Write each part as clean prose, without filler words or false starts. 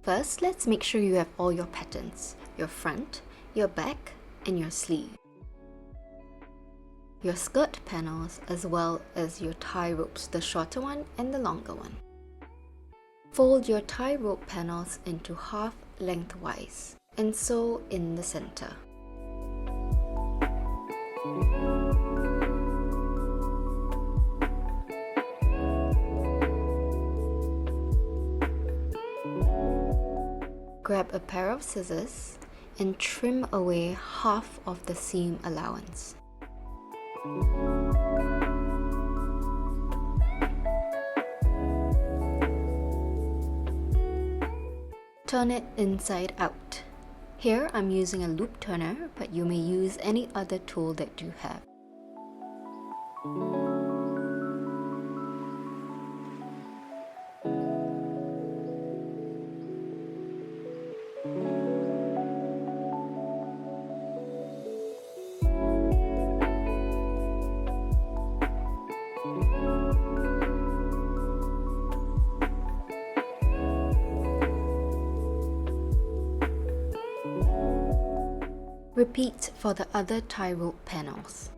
First, let's make sure you have all your patterns, your front, your back, and your sleeve. Your skirt panels as well as your tie ropes, the shorter one and the longer one. Fold your tie rope panels into half lengthwise and sew in the center. Grab a pair of scissors and trim away half of the seam allowance. Turn it inside out. Here I'm using a loop turner, but you may use any other tool that you have. Repeat for the other tie rope panels.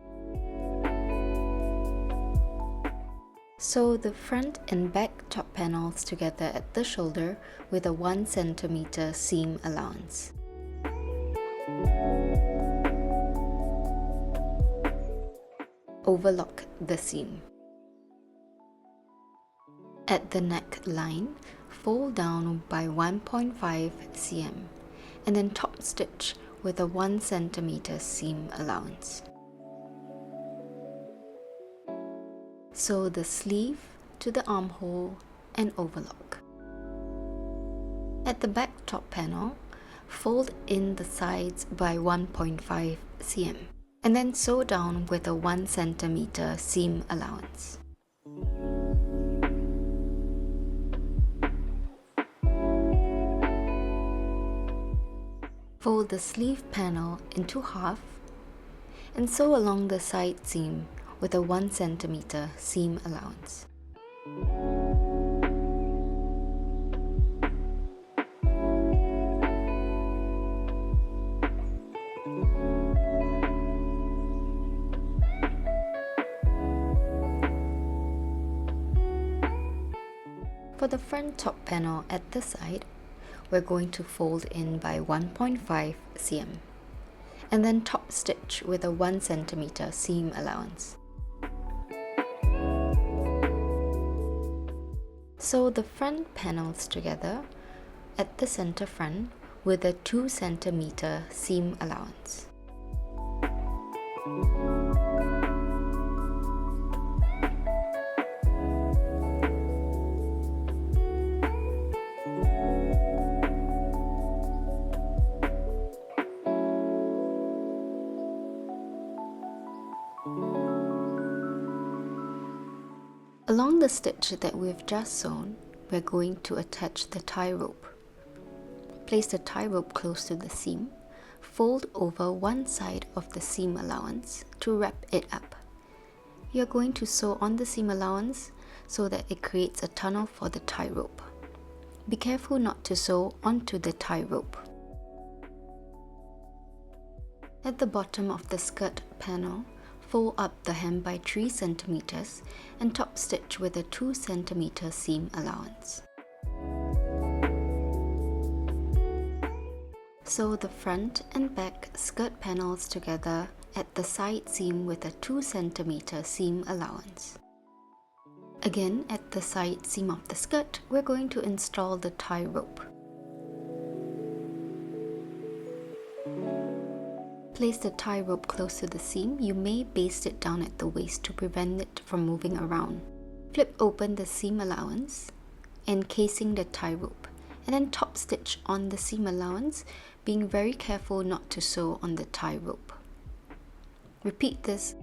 Sew the front and back top panels together at the shoulder with a 1 cm seam allowance. Overlock the seam. At the neckline, fold down by 1.5 cm and then top stitch with a 1 cm seam allowance. Sew the sleeve to the armhole and overlock. At the back top panel, fold in the sides by 1.5 cm and then sew down with a 1 cm seam allowance. Fold the sleeve panel into half and sew along the side seam with a 1 cm seam allowance. For the front top panel at the side, we're going to fold in by 1.5 cm and then top stitch with a 1 cm seam allowance. Sew the front panels together at the center front with a 2 cm seam allowance. Along the stitch that we've just sewn, we're going to attach the tie rope. Place the tie rope close to the seam, fold over one side of the seam allowance to wrap it up. You're going to sew on the seam allowance so that it creates a tunnel for the tie rope. Be careful not to sew onto the tie rope. At the bottom of the skirt panel, fold up the hem by 3 cm and top stitch with a 2 cm seam allowance. Sew the front and back skirt panels together at the side seam with a 2 cm seam allowance. Again, at the side seam of the skirt, we're going to install the tie rope. Place the tie rope close to the seam. You may baste it down at the waist to prevent it from moving around. Flip open the seam allowance, encasing the tie rope, and then top stitch on the seam allowance, being very careful not to sew on the tie rope. Repeat this.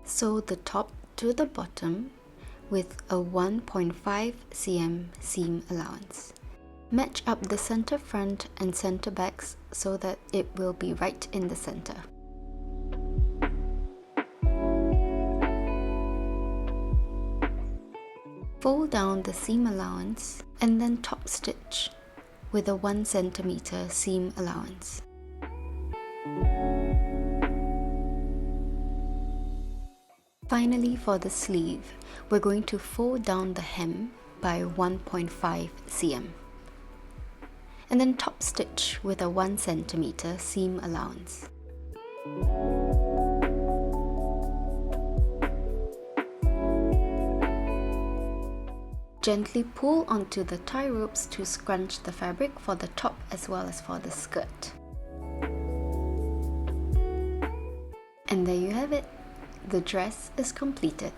Sew the top to the bottom with a 1.5 cm seam allowance. Match up the center front and center backs so that it will be right in the center. Fold down the seam allowance and then top stitch with a 1 centimeter seam allowance. Finally, for the sleeve, we're going to fold down the hem by 1.5 cm and then top stitch with a 1 centimeter seam allowance. Gently pull onto the tie ropes to scrunch the fabric for the top as well as for the skirt. And there you have it. The dress is completed.